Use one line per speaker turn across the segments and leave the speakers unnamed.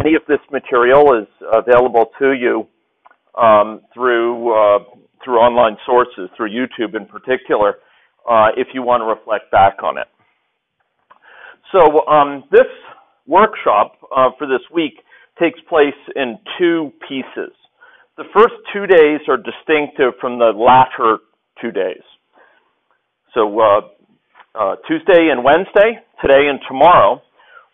Any of this material is available to you through online sources, through YouTube in particular, if you want to reflect back on it. So this workshop for this week takes place in two pieces. The first 2 days are distinctive from the latter 2 days. So Tuesday and Wednesday, today and tomorrow,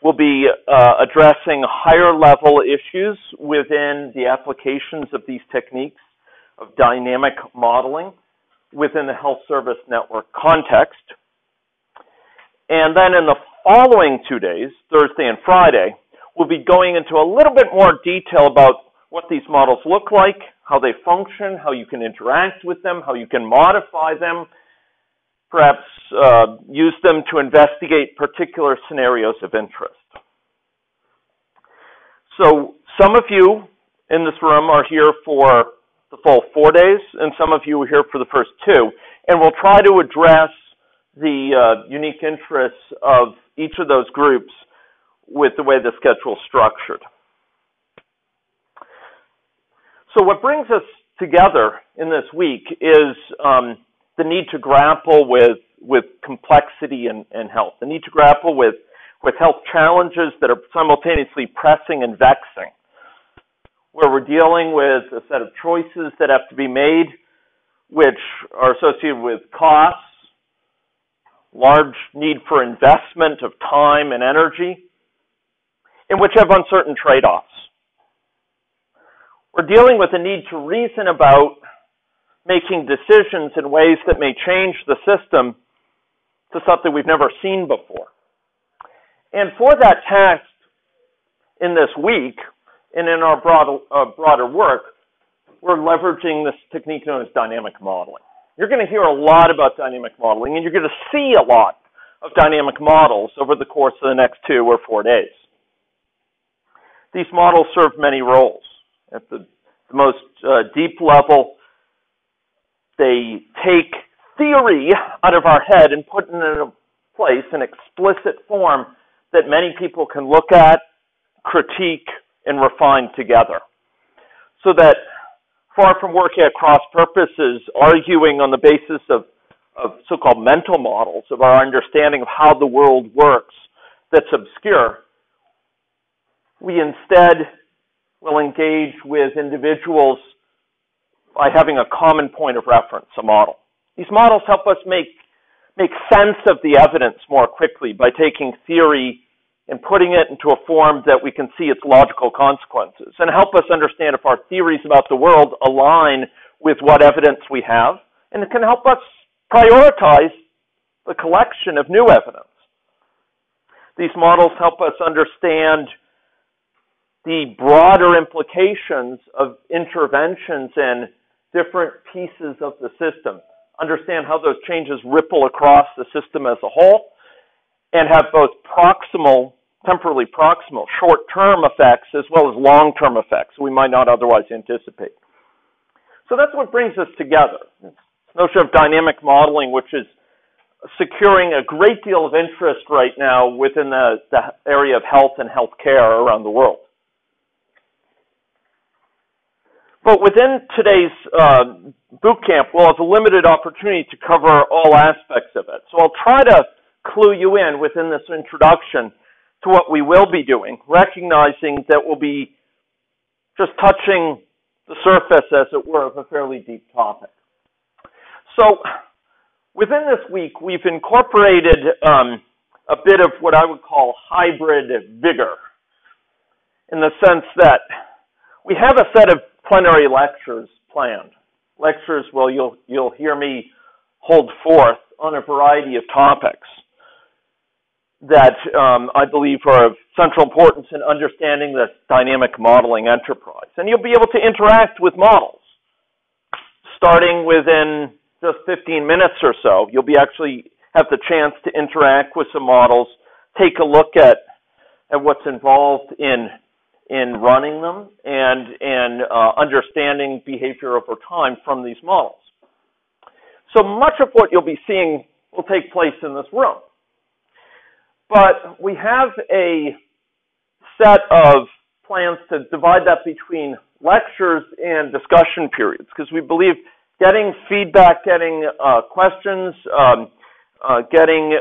we'll be addressing higher level issues within the applications of these techniques of dynamic modeling within the health service network context. And then in the following 2 days, Thursday and Friday, we'll be going into a little bit more detail about what these models look like, how they function, how you can interact with them, how you can modify them, perhaps use them to investigate particular scenarios of interest. So some of you in this room are here for the full 4 days, and some of you are here for the first 2, and we'll try to address the unique interests of each of those groups with the way the schedule is structured. So what brings us together in this week is the need to grapple with complexity in health, the need to grapple with health challenges that are simultaneously pressing and vexing, where we're dealing with a set of choices that have to be made, which are associated with costs, large need for investment of time and energy, and which have uncertain trade-offs. We're dealing with a need to reason about making decisions in ways that may change the system to something we've never seen before. And for that task in this week, and in our broader work, we're leveraging this technique known as dynamic modeling. You're going to hear a lot about dynamic modeling, and you're going to see a lot of dynamic models over the course of the next 2 or 4 days. These models serve many roles. At the most deep level, they take theory out of our head and put it in a place, an explicit form that many people can look at, critique, and refine together. So that far from working at cross purposes, arguing on the basis of so-called mental models, of our understanding of how the world works that's obscure, we instead will engage with individuals by having a common point of reference, a model. These models help us make sense of the evidence more quickly by taking theory and putting it into a form that we can see its logical consequences, and help us understand if our theories about the world align with what evidence we have, and it can help us prioritize the collection of new evidence. These models help us understand the broader implications of interventions in different pieces of the system, understand how those changes ripple across the system as a whole, and have both temporally proximal, short-term effects as well as long-term effects we might not otherwise anticipate. So that's what brings us together. This notion of dynamic modeling, which is securing a great deal of interest right now within the area of health and healthcare around the world. But within today's boot camp, we'll have a limited opportunity to cover all aspects of it. So I'll try to clue you in within this introduction to what we will be doing, recognizing that we'll be just touching the surface, as it were, of a fairly deep topic. So within this week, we've incorporated a bit of what I would call hybrid vigor, in the sense that we have a set of plenary lectures planned. Lectures where you'll hear me hold forth on a variety of topics that I believe are of central importance in understanding this dynamic modeling enterprise. And you'll be able to interact with models. Starting within just 15 minutes or so, you'll actually have the chance to interact with some models, take a look at what's involved in running them, and understanding behavior over time from these models. So much of what you'll be seeing will take place in this room. But we have a set of plans to divide that between lectures and discussion periods, because we believe getting feedback, getting questions, getting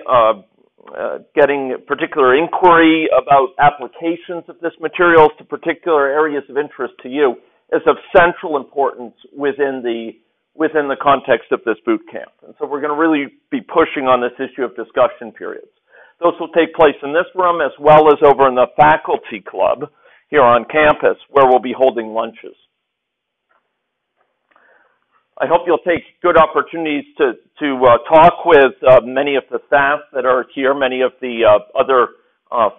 particular inquiry about applications of this materials to particular areas of interest to you is of central importance within the context of this boot camp. And so we're going to really be pushing on this issue of discussion periods. Those will take place in this room as well as over in the faculty club here on campus, where we'll be holding lunches. I hope you'll take good opportunities to talk with many of the staff that are here, many of the other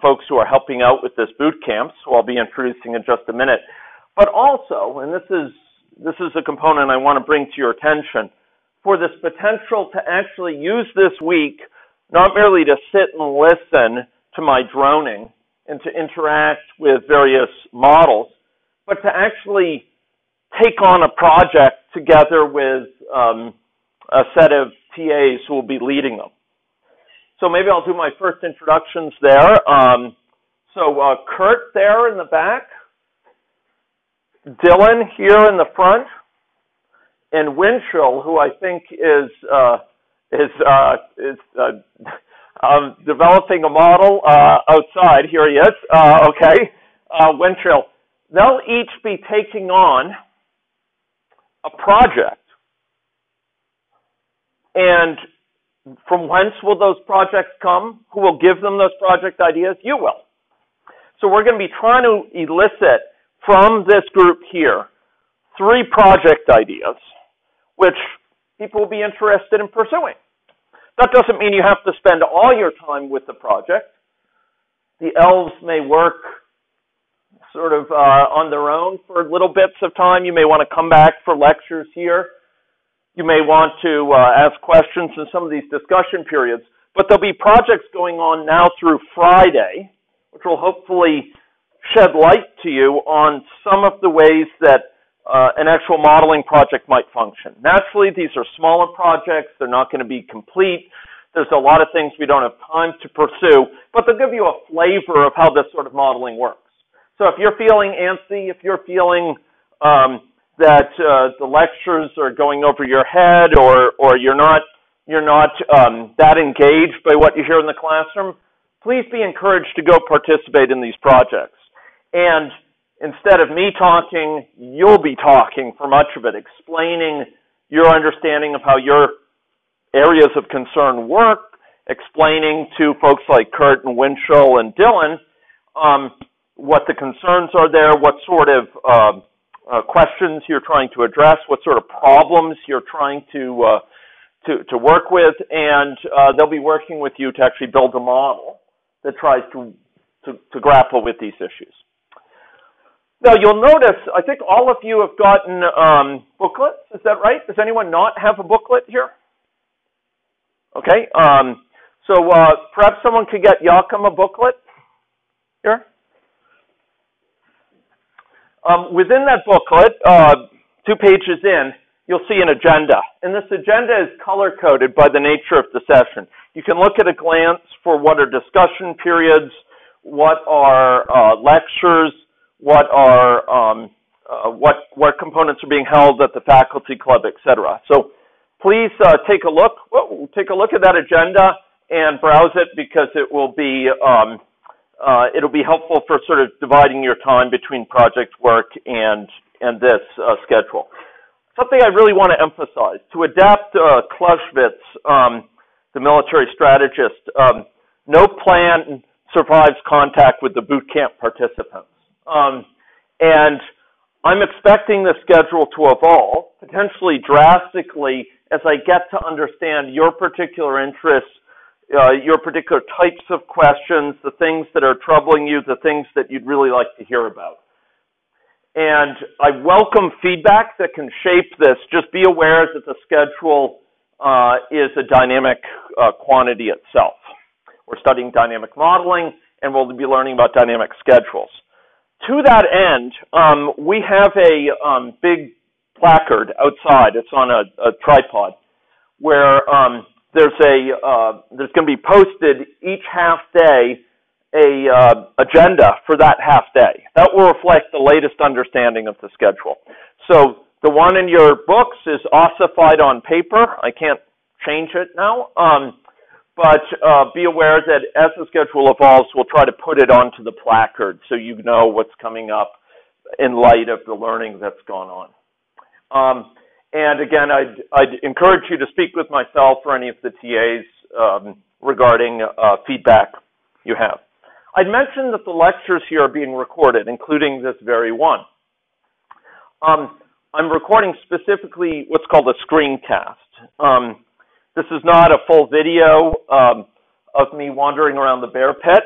folks who are helping out with this boot camp, who I'll be introducing in just a minute. But also, and this is a component I want to bring to your attention, for this potential to actually use this week, not merely to sit and listen to my droning and to interact with various models, but to actually take on a project together with a set of TAs who will be leading them. So maybe I'll do my first introductions there. Kurt there in the back, Dylan here in the front, and Winchell, who I think is developing a model outside. Here he is. Okay, Winchell. They'll each be taking on a project. And from whence will those projects come? Who will give them those project ideas? You will. So we're going to be trying to elicit from this group here 3 project ideas, which people will be interested in pursuing. That doesn't mean you have to spend all your time with the project. The elves may work sort of on their own for little bits of time. You may want to come back for lectures here. You may want to ask questions in some of these discussion periods. But there'll be projects going on now through Friday, which will hopefully shed light to you on some of the ways that an actual modeling project might function. Naturally, these are smaller projects. They're not going to be complete. There's a lot of things we don't have time to pursue, but they'll give you a flavor of how this sort of modeling works. So if you're feeling antsy, if you're feeling that the lectures are going over your head, or you're not that engaged by what you hear in the classroom, please be encouraged to go participate in these projects. And instead of me talking, you'll be talking for much of it, explaining your understanding of how your areas of concern work, explaining to folks like Kurt and Winchell and Dylan what the concerns are there, what sort of questions you're trying to address, what sort of problems you're trying to work with, and they'll be working with you to actually build a model that tries to grapple with these issues. Now, you'll notice, I think all of you have gotten booklets. Is that right? Does anyone not have a booklet here? Okay. So perhaps someone could get Joachim a booklet here. Within that booklet, 2 pages in, you'll see an agenda. And this agenda is color-coded by the nature of the session. You can look at a glance for what are discussion periods, what are lectures, what components are being held at the faculty club, etc. So please take a look at that agenda and browse it, because it will be it'll be helpful for sort of dividing your time between project work and this schedule. Something I really want to emphasize, to adapt Clausewitz, the military strategist, no plan survives contact with the boot camp participants. And I'm expecting the schedule to evolve, potentially drastically, as I get to understand your particular interests, your particular types of questions, the things that are troubling you, the things that you'd really like to hear about. And I welcome feedback that can shape this. Just be aware that the schedule is a dynamic quantity itself. We're studying dynamic modeling, and we'll be learning about dynamic schedules. To that end, we have a big placard outside. It's on a tripod, where there's going to be posted each half day agenda for that half day. That will reflect the latest understanding of the schedule. So the one in your books is ossified on paper. I can't change it now. But be aware that as the schedule evolves, we'll try to put it onto the placard so you know what's coming up in light of the learning that's gone on. And again, I'd encourage you to speak with myself or any of the TAs regarding feedback you have. I'd mentioned that the lectures here are being recorded, including this very one. I'm recording specifically what's called a screencast. This is not a full video of me wandering around the bear pit.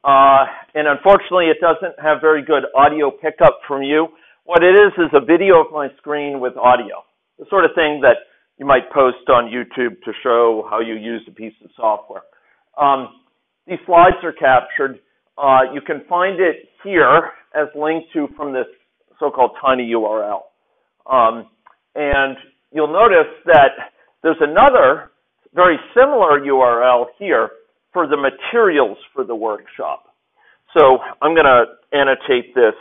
And unfortunately, it doesn't have very good audio pickup from you. What it is a video of my screen with audio, the sort of thing that you might post on YouTube to show how you use a piece of software. These slides are captured. You can find it here as linked to from this so-called tiny URL. And you'll notice that there's another very similar URL here for the materials for the workshop. So I'm going to annotate this.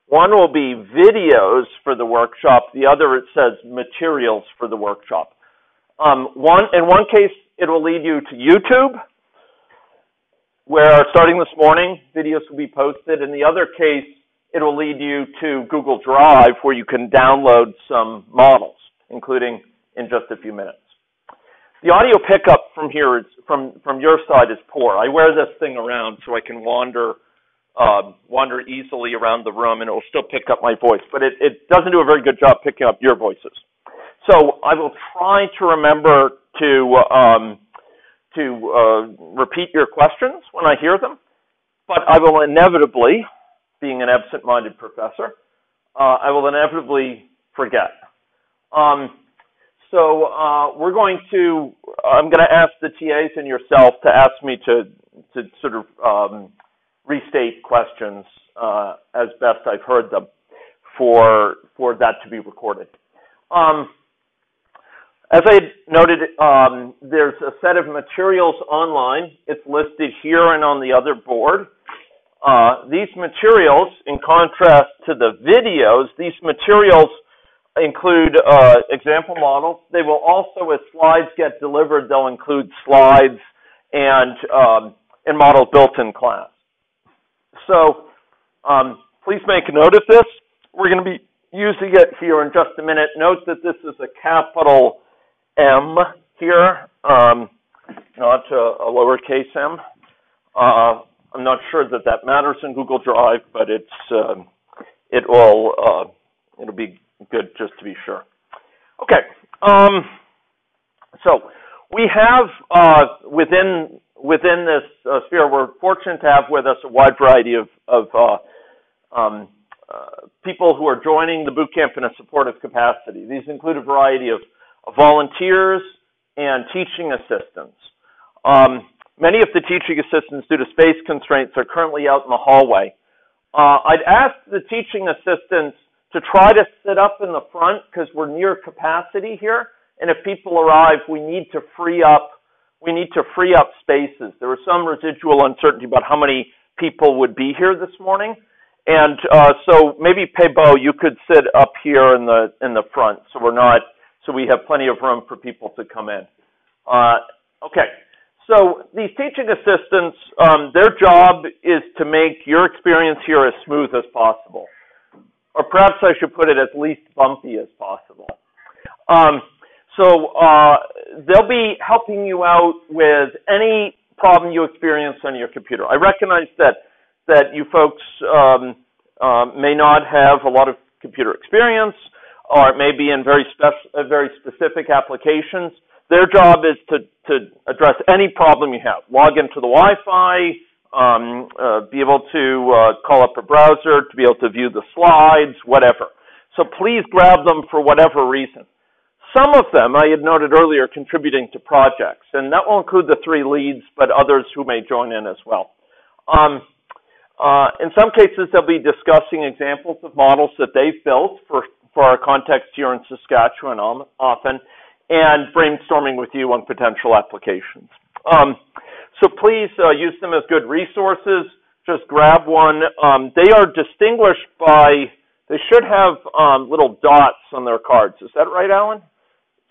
One will be videos for the workshop. The other, it says materials for the workshop. In one case, it will lead you to YouTube, where starting this morning, videos will be posted. In the other case, it will lead you to Google Drive, where you can download some models, including in just a few minutes. The audio pickup from here, from your side, is poor. I wear this thing around so I can wander easily around the room, and it will still pick up my voice, but it doesn't do a very good job picking up your voices. So I will try to remember to repeat your questions when I hear them, but I will inevitably, being an absent-minded professor, I will inevitably forget. I'm going to ask the TAs and yourself to ask me to sort of restate questions as best I've heard them for that to be recorded. As I noted, there's a set of materials online. It's listed here and on the other board. These materials, in contrast to the videos, these materials include example models. They will also, as slides get delivered, they'll include slides and models built in class. So please make a note of this. We're going to be using it here in just a minute. Note that this is a capital M here, not a lowercase m. I'm not sure that matters in Google Drive, but it'll be good just to be sure. Okay, so we have within this sphere, we're fortunate to have with us a wide variety of people who are joining the bootcamp in a supportive capacity. These include a variety of volunteers and teaching assistants. Many of the teaching assistants, due to space constraints, are currently out in the hallway. I'd ask the teaching assistants to try to sit up in the front because we're near capacity here, and if people arrive, we need to free up spaces. There was some residual uncertainty about how many people would be here this morning, and so maybe Pebo, you could sit up here in the front, so we have plenty of room for people to come in. Okay. So these teaching assistants, their job is to make your experience here as smooth as possible. Or perhaps I should put it as least bumpy as possible. They'll be helping you out with any problem you experience on your computer. I recognize that you folks may not have a lot of computer experience, or it may be in very specific applications. Their job is to address any problem you have. Log into the Wi-Fi, be able to call up a browser, to be able to view the slides, whatever. So please grab them for whatever reason. Some of them, I had noted earlier, contributing to projects, and that will include the 3 leads, but others who may join in as well. In some cases, they'll be discussing examples of models that they've built for our context here in Saskatchewan often, and brainstorming with you on potential applications. So please use them as good resources. Just grab one. They are distinguished by, they should have little dots on their cards. Is that right, Alan?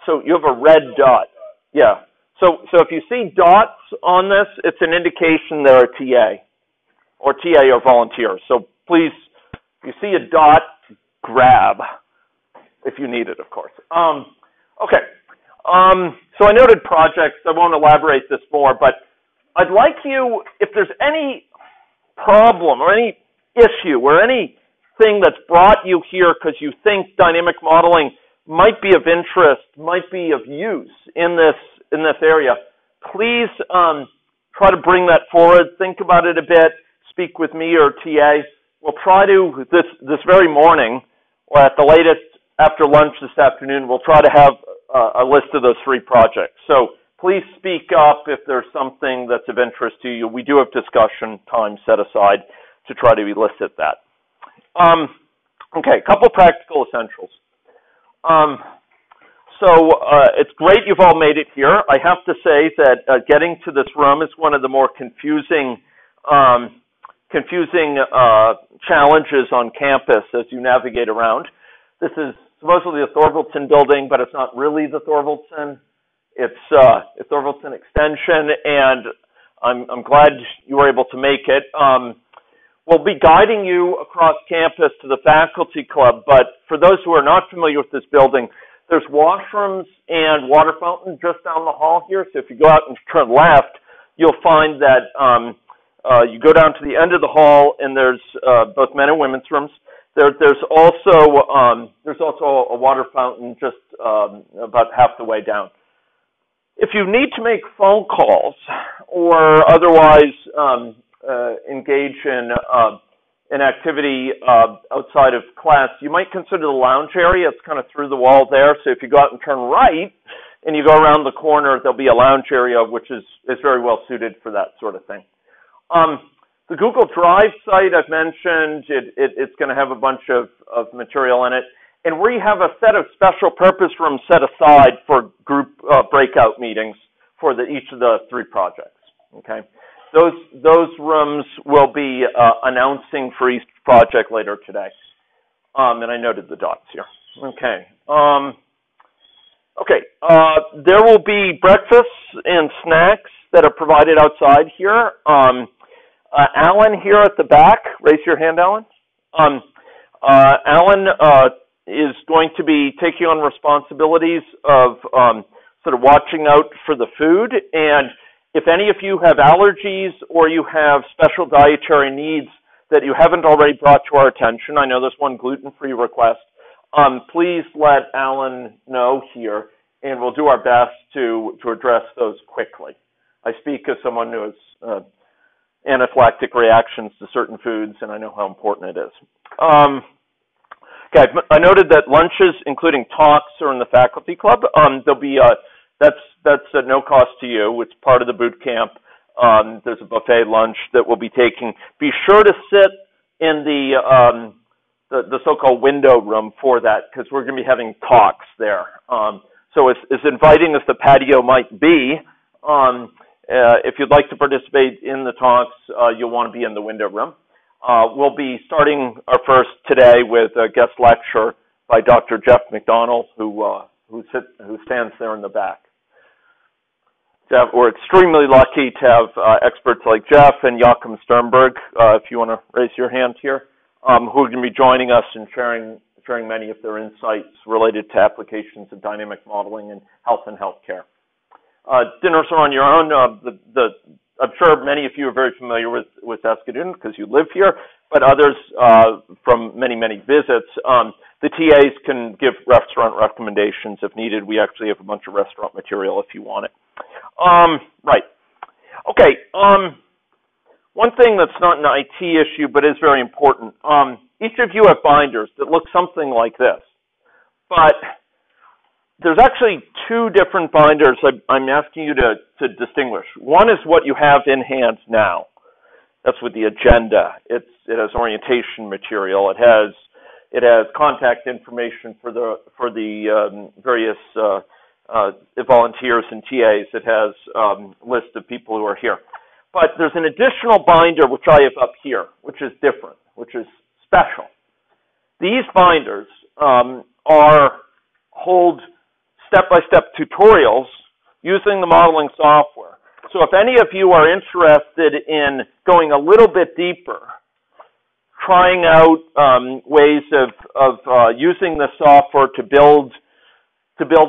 So you have a red dot. Yeah. So if you see dots on this, it's an indication they're a TA or volunteer. So please, if you see a dot, grab if you need it, of course. Okay. So I noted projects. I won't elaborate this more, but I'd like you, if there's any problem or any issue or anything that's brought you here because you think dynamic modeling might be of interest, might be of use in this area, please try to bring that forward. Think about it a bit. Speak with me or TA. We'll try to, this very morning, or at the latest after lunch this afternoon, we'll try to have a list of those 3 projects. So please speak up if there's something that's of interest to you. We do have discussion time set aside to try to elicit that. Okay, a couple practical essentials. It's great you've all made it here. I have to say that getting to this room is one of the more confusing challenges on campus as you navigate around. This is supposedly the Thorvaldsen building, but it's not really the Thorvaldsen. It's Thorvaldsen Extension, and I'm glad you were able to make it. We'll be guiding you across campus to the faculty club, but for those who are not familiar with this building, there's washrooms and water fountain just down the hall here. So if you go out and turn left, you'll find that you go down to the end of the hall, and there's both men and women's rooms. There's also a water fountain just about half the way down. If you need to make phone calls or otherwise engage in an activity outside of class, you might consider the lounge area. It's kind of through the wall there. So if you go out and turn right and you go around the corner, there'll be a lounge area which is very well suited for that sort of thing. The Google Drive site I've mentioned, it's going to have a bunch of material in it. And we have a set of special purpose rooms set aside for group breakout meetings for each of the 3 projects. Okay, those rooms will be announcing for each project later today. And I noted the dots here. Okay. There will be breakfasts and snacks that are provided outside here. Alan here at the back, raise your hand, Alan. Alan is going to be taking on responsibilities of sort of watching out for the food. And if any of you have allergies or you have special dietary needs that you haven't already brought to our attention, I know there's one gluten-free request, please let Alan know here, and we'll do our best to address those quickly. I speak as someone who has anaphylactic reactions to certain foods, and I know how important it is. Okay, I noted that lunches, including talks, are in the faculty club. There'll be that's at no cost to you. It's part of the boot camp. There's a buffet lunch that we'll be taking. Be sure to sit in the so-called window room for that, because we're going to be having talks there. So as inviting as the patio might be, if you'd like to participate in the talks, you'll want to be in the window room. We'll be starting our first today with a guest lecture by Dr. Jeff McDonald, who stands there in the back. Jeff, we're extremely lucky to have experts like Jeff and Joachim Sternberg, if you want to raise your hand here, who are going to be joining us and sharing many of their insights related to applications of dynamic modeling in health and healthcare. Dinners are on your own. I'm sure many of you are very familiar with Escadun because you live here, but others from many visits. The TAs can give restaurant recommendations if needed. We actually have a bunch of restaurant material if you want it. Right. Okay. One thing that's not an IT issue but is very important. Each of you have binders that look something like this, but there's actually 2 different binders I'm asking you to distinguish. One is what you have in hand now. That's with the agenda. It has orientation material. It has contact information for the various volunteers and TAs. It has a list of people who are here. But there's an additional binder which I have up here, which is different, which is special. These binders hold step-by-step tutorials using the modeling software. So if any of you are interested in going a little bit deeper, trying out ways of using the software to build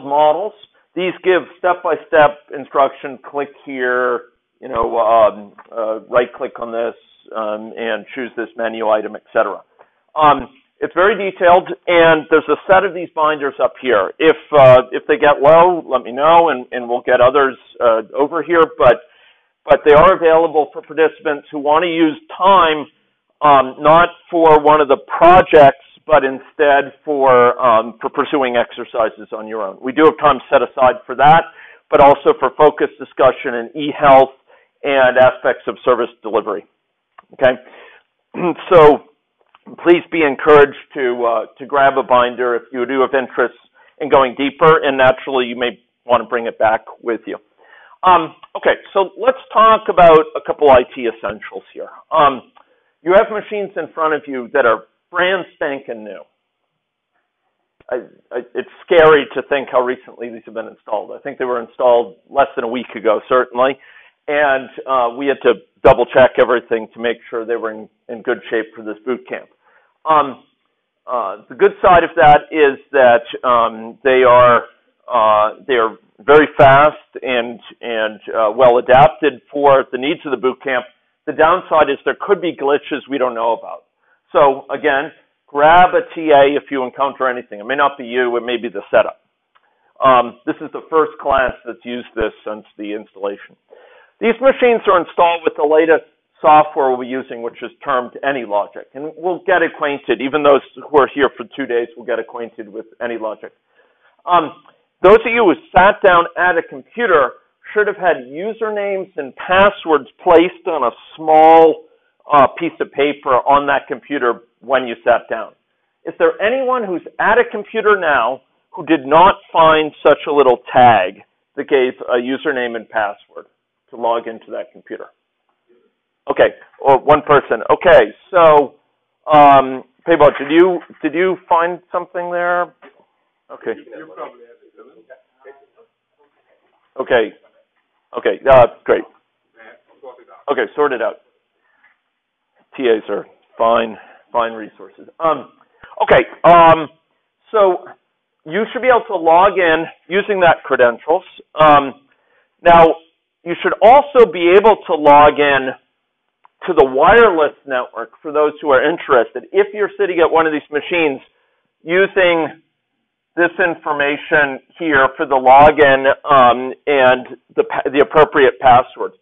models, these give step-by-step instruction. Click here, right-click on this and choose this menu item, etc. It's very detailed, and there's a set of these binders up here. If they get low, let me know, and we'll get others over here. But they are available for participants who want to use time not for one of the projects, but instead for pursuing exercises on your own. We do have time set aside for that, but also for focused discussion in e-health and aspects of service delivery. Okay, so please be encouraged to grab a binder if you do have interest in going deeper, and naturally you may want to bring it back with you. Okay, so let's talk about a couple IT essentials here. You have machines in front of you that are brand spanking new. It's scary to think how recently these have been installed. I think they were installed less than a week ago, certainly, and we had to double check everything to make sure they were in good shape for this boot camp. The good side of that is that they are very fast and well adapted for the needs of the boot camp. The downside is there could be glitches we don't know about. So again, grab a TA if you encounter anything. It may not be you, it may be the setup. This is the first class that's used this since the installation. These machines are installed with the latest software we'll be using, which is termed AnyLogic. And we'll get acquainted, even those who are here for 2 days will get acquainted with AnyLogic. Those of you who sat down at a computer should have had usernames and passwords placed on a small piece of paper on that computer when you sat down. Is there anyone who's at a computer now who did not find such a little tag that gave a username and password to log into that computer? Okay, or one person. Okay, so Payball, did you find something there? Okay. Okay. Okay. Great. Okay, sort it out. TAs are fine resources. Okay. So you should be able to log in using that credentials. Now you should also be able to log in to the wireless network for those who are interested. If you're sitting at one of these machines using this information here for the login and the appropriate passwords.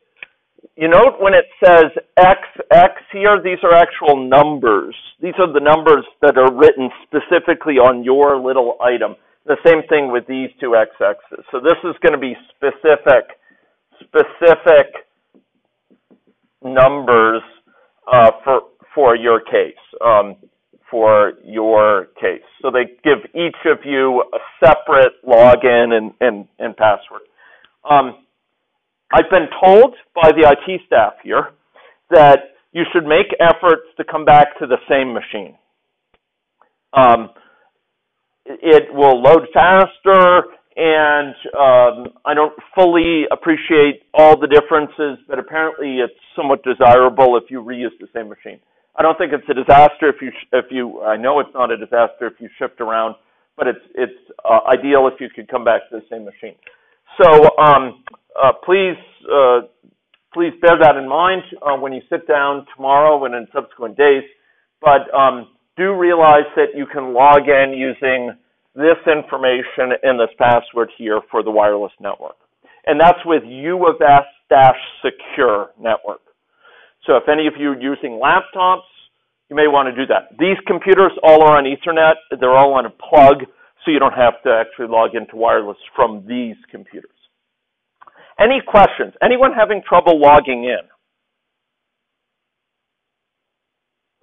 You note when it says XX here, these are actual numbers. These are the numbers that are written specifically on your little item. The same thing with these two XXs. So this is going to be specific numbers for your case. So they give each of you a separate login and password. I've been told by the IT staff here that you should make efforts to come back to the same machine. It will load faster, and I don't fully appreciate all the differences, but apparently it's somewhat desirable if you reuse the same machine. I don't think it's a disaster I know it's not a disaster if you shift around, but it's ideal if you could come back to the same machine. So please bear that in mind when you sit down tomorrow and in subsequent days. But do realize that you can log in using this information and this password here for the wireless network. And that's with U of S-Secure network. So if any of you are using laptops, you may want to do that. These computers all are on Ethernet. They're all on a plug, so you don't have to actually log into wireless from these computers. Any questions? Anyone having trouble logging in?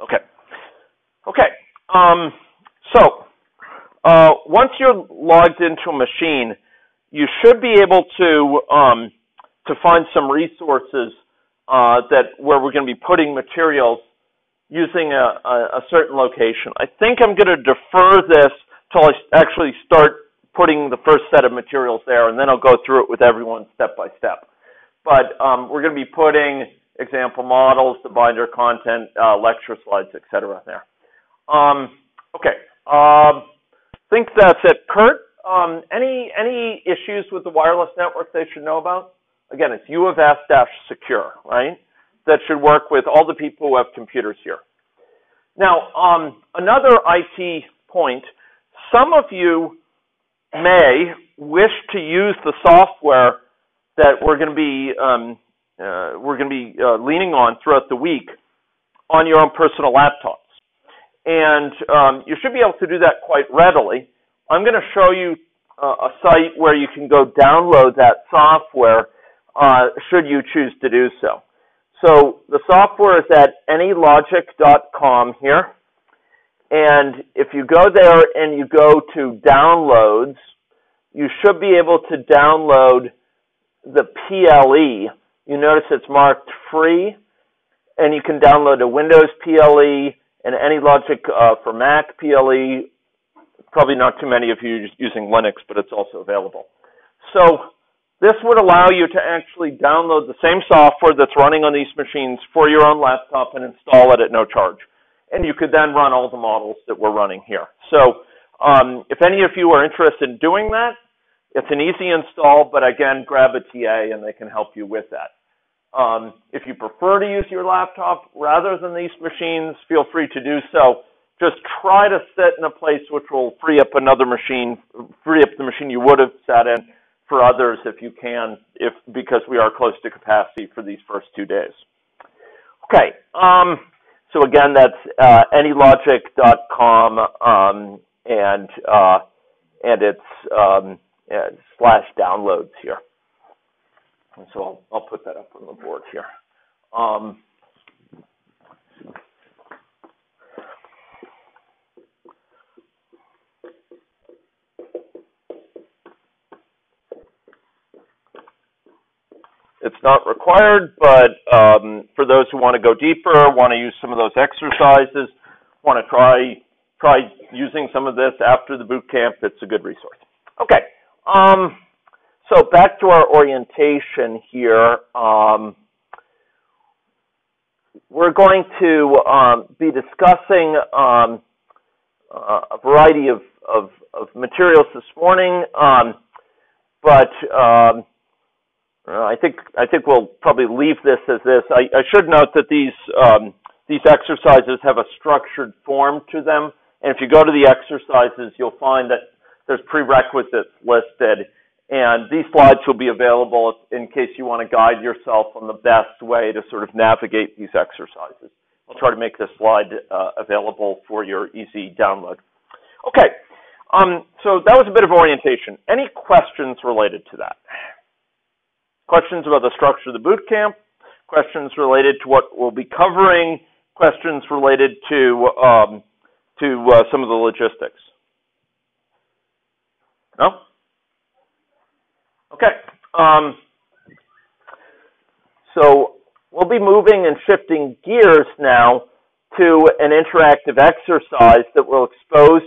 Okay. Okay. So once you're logged into a machine, you should be able to find some resources where we're going to be putting materials using a certain location. I think I'm going to defer this till I actually start putting the first set of materials there, and then I'll go through it with everyone step by step. But we're going to be putting example models, the binder content, lecture slides, etc. there. Okay. I think that's it. Kurt, any issues with the wireless network they should know about? Again, it's U of S-secure, right? That should work with all the people who have computers here. Now, another IT point, some of you may wish to use the software that we're going to be leaning on throughout the week on your own personal laptops. And you should be able to do that quite readily. I'm going to show you a site where you can go download that software should you choose to do so. So the software is at anylogic.com here. And if you go there and you go to downloads, you should be able to download the PLE. You notice it's marked free, and you can download a Windows PLE and AnyLogic for Mac PLE. Probably not too many of you using Linux, but it's also available. So this would allow you to actually download the same software that's running on these machines for your own laptop and install it at no charge. And you could then run all the models that we're running here. So if any of you are interested in doing that, it's an easy install, but again, grab a TA and they can help you with that. If you prefer to use your laptop rather than these machines, feel free to do so. Just try to sit in a place which will free up another machine, free up the machine you would have sat in for others if you can, because we are close to capacity for these first 2 days. Okay, so again, that's anylogic.com, and it's /downloads here. And so I'll put that up on the board here. It's not required, but for those who want to go deeper, want to use some of those exercises, want to try using some of this after the boot camp, it's a good resource. Okay, so back to our orientation here. We're going to be discussing a variety of materials this morning, but I think we'll probably leave this as this. I should note that these exercises have a structured form to them, and if you go to the exercises, you'll find that there's prerequisites listed, and these slides will be available in case you want to guide yourself on the best way to sort of navigate these exercises. I'll try to make this slide available for your easy download. Okay, so that was a bit of orientation. Any questions related to that? Questions about the structure of the boot camp, questions related to what we'll be covering, questions related to some of the logistics. No? Okay. So we'll be moving and shifting gears now to an interactive exercise that will expose